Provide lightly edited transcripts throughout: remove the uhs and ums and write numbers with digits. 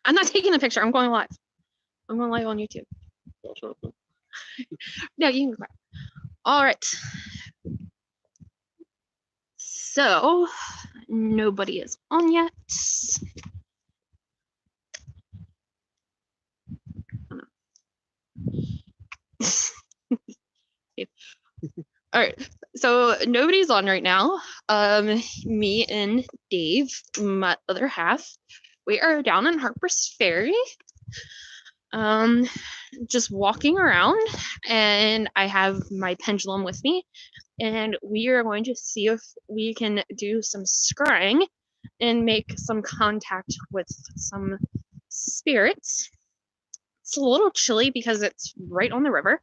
I'm not taking a picture. I'm going live. I'm going live on YouTube. No, you can cry. All right. So nobody is on yet. All right, so nobody's on right now. Me and Dave, my other half, we are down in Harper's Ferry, just walking around, and I have my pendulum with me, and we are going to see if we can do some scrying and make some contact with some spirits. It's a little chilly because it's right on the river.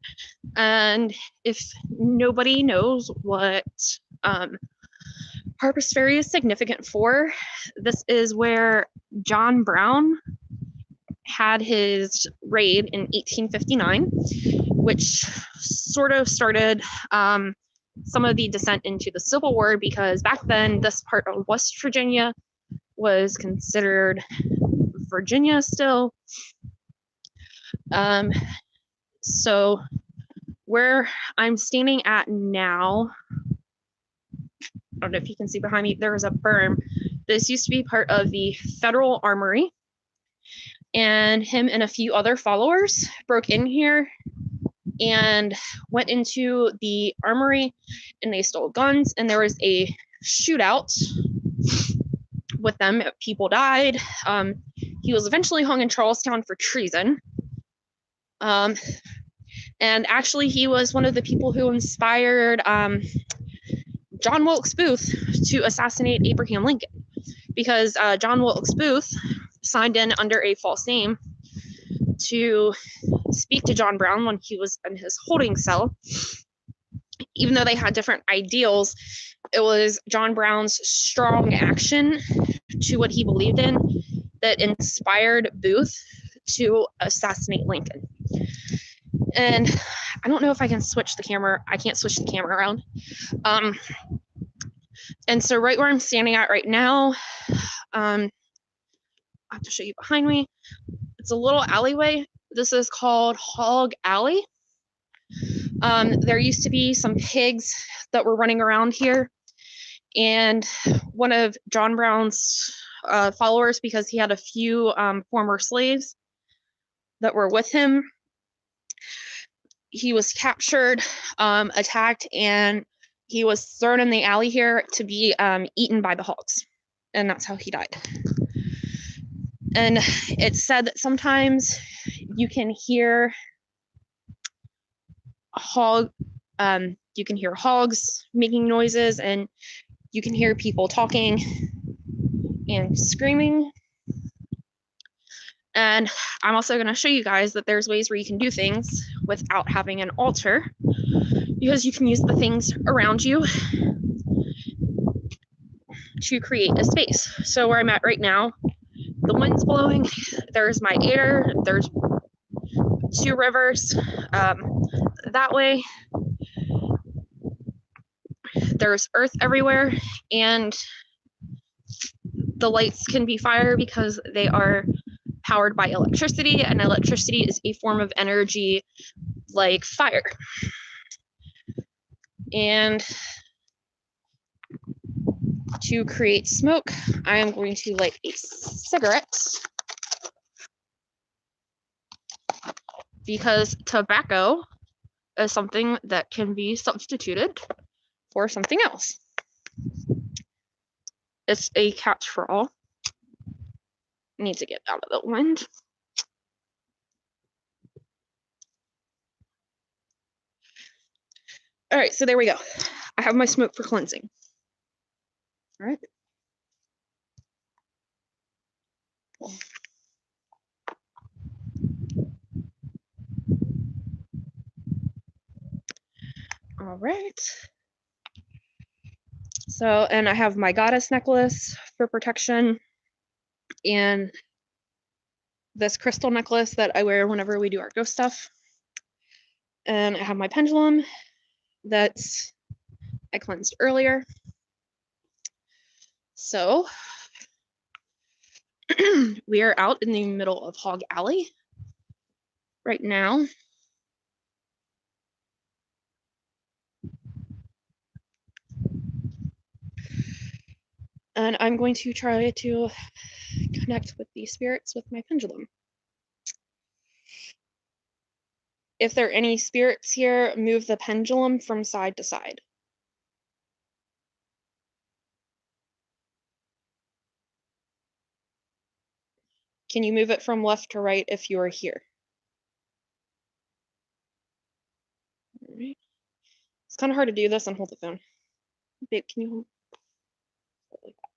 And if nobody knows what Harper's Ferry is significant for, this is where John Brown had his raid in 1859, which sort of started some of the descent into the Civil War, because back then this part of West Virginia was considered Virginia still. So where I'm standing at now, I don't know if you can see behind me, there is a berm. This used to be part of the Federal Armory, and him and a few other followers broke in here and went into the armory, and they stole guns, and there was a shootout with them. People died. He was eventually hung in Charlestown for treason. And actually, he was one of the people who inspired John Wilkes Booth to assassinate Abraham Lincoln, because John Wilkes Booth signed in under a false name to speak to John Brown when he was in his holding cell. Even though they had different ideals, it was John Brown's strong action to what he believed in that inspired Booth to assassinate Lincoln. And I don't know if I can switch the camera. I can't switch the camera around. And so right where I'm standing at right now, I have to show you behind me. It's a little alleyway. This is called Hog Alley. There used to be some pigs that were running around here, and one of John Brown's followers, because he had a few former slaves that were with him, he was captured, attacked, and he was thrown in the alley here to be eaten by the hogs, and that's how he died. And it's said that sometimes you can hear you can hear hogs making noises, and you can hear people talking and screaming. And I'm also going to show you guys that there's ways where you can do things without having an altar, because you can use the things around you to create a space. So where I'm at right now, the wind's blowing, there's my air, there's two rivers that way, there's earth everywhere, and the lights can be fire because they are powered by electricity, and electricity is a form of energy like fire. And to create smoke, I am going to light a cigarette, because tobacco is something that can be substituted for something else. It's a catch for all. I need to get out of the wind. All right, so there we go. I have my smoke for cleansing. All right. All right. So, and I have my goddess necklace for protection, and this crystal necklace that I wear whenever we do our ghost stuff. And I have my pendulum that I cleansed earlier. So We are out in the middle of Hog Alley right now. And I'm going to try to connect with these spirits with my pendulum. If there are any spirits here, move the pendulum from side to side. Can you move it from left to right if you are here? All right. It's kind of hard to do this and hold the phone. Babe, can you hold it like that?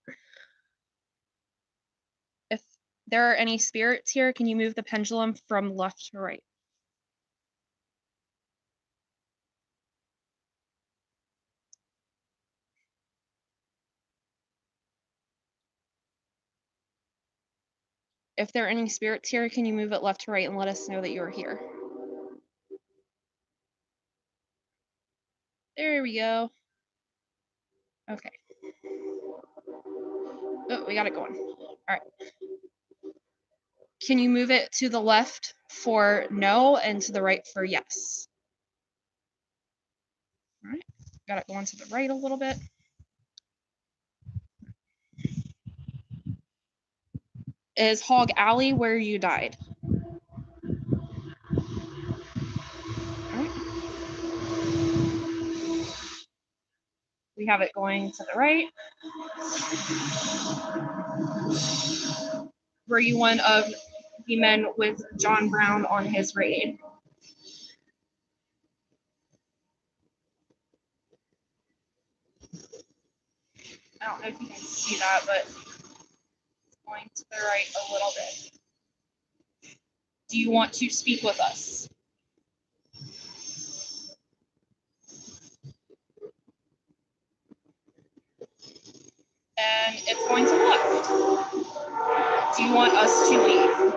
Right. If there are any spirits here, can you move the pendulum from left to right? If there are any spirits here, can you move it left to right and let us know that you are here? There we go. Okay. Oh, we got it going. All right. Can you move it to the left for no and to the right for yes? All right. Got it going to the right a little bit. Is Hog Alley where you died? All right. We have it going to the right. Were you one of the men with John Brown on his raid? I don't know if you can see that, but it's going to the right a little bit. Do you want to speak with us? And it's going to the left. Do you want us to leave?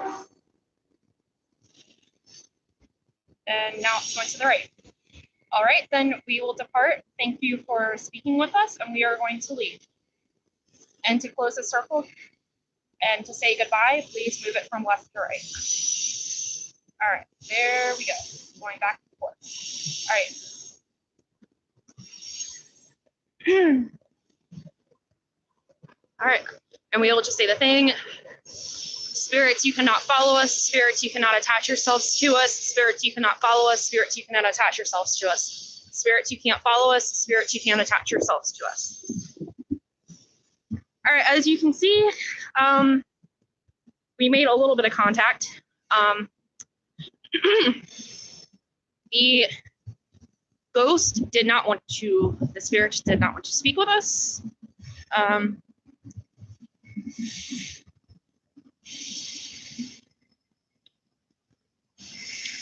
And now it's going to the right. All right, then we will depart. Thank you for speaking with us, and we are going to leave. And to close the circle and to say goodbye, please move it from left to right. All right, there we go. Going back and forth. All right. All right, and we will just say the thing. Spirits, you cannot follow us. Spirits, you cannot attach yourselves to us. Spirits, you cannot follow us. Spirits, you cannot attach yourselves to us. Spirits, you can't follow us. Spirits, you can't attach yourselves to us. All right, as you can see, we made a little bit of contact. The ghost did not want to, the spirit did not want to speak with us.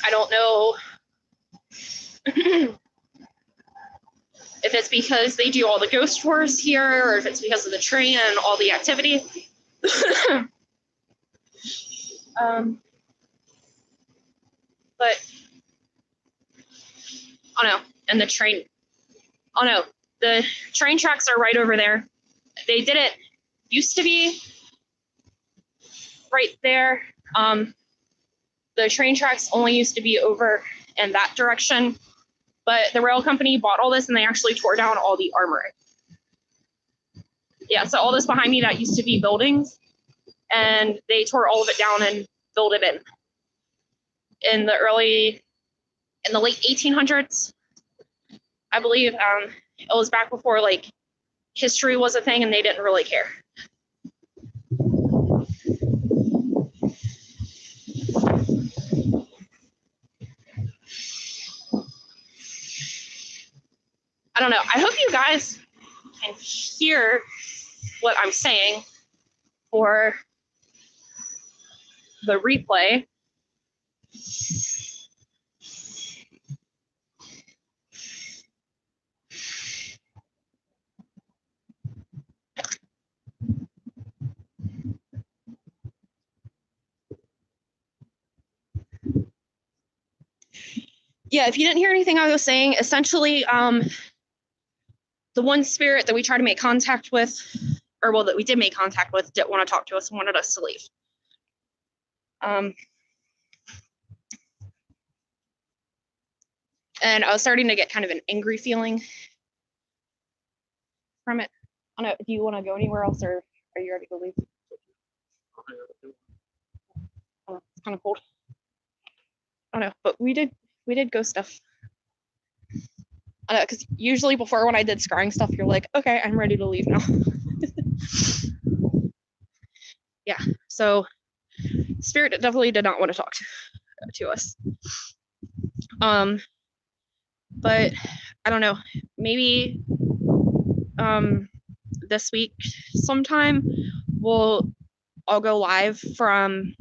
I don't know if it's because they do all the ghost tours here or if it's because of the train and all the activity. But, oh no, and the train, oh no, the train tracks are right over there. They did it, used to be right there. The train tracks only used to be over in that direction, but the rail company bought all this and they actually tore down all the armoring. Yeah, so all this behind me, that used to be buildings, and they tore all of it down and built it in the late 1800s, I believe. It was back before like history was a thing and they didn't really care. I don't know. I hope you guys can hear what I'm saying for the replay. Yeah, if you didn't hear anything I was saying, essentially, the one spirit that we try to make contact with or well, that we did make contact with, didn't want to talk to us and wanted us to leave. And I was starting to get kind of an angry feeling from it. I don't know, do you want to go anywhere else, or are you ready to leave? Oh, it's kind of cold. I don't know, but we did go stuff. I know, because usually before when I did scrying stuff, you're like, okay, I'm ready to leave now. Yeah, so Spirit definitely did not want to talk to us. But I don't know, maybe this week sometime I'll go live from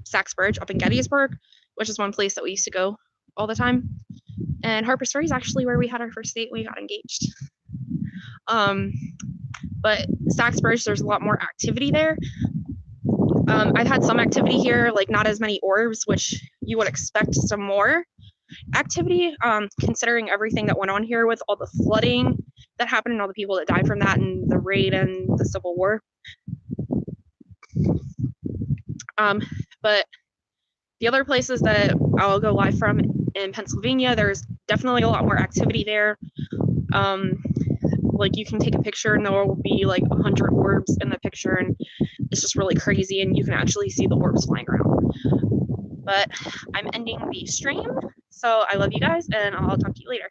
Sachs Bridge up in Gettysburg, which is one place that we used to go all the time. And Harper's Ferry is actually where we had our first date when we got engaged. But Sachs Bridge, there's a lot more activity there. I've had some activity here, like not as many orbs, which you would expect some more activity, considering everything that went on here with all the flooding that happened and all the people that died from that and the raid and the Civil War. But the other places that I'll go live from in Pennsylvania, there's definitely a lot more activity there. Like you can take a picture and there will be like 100 orbs in the picture, and it's just really crazy, and you can actually see the orbs flying around. But I'm ending the stream, so I love you guys, and I'll talk to you later.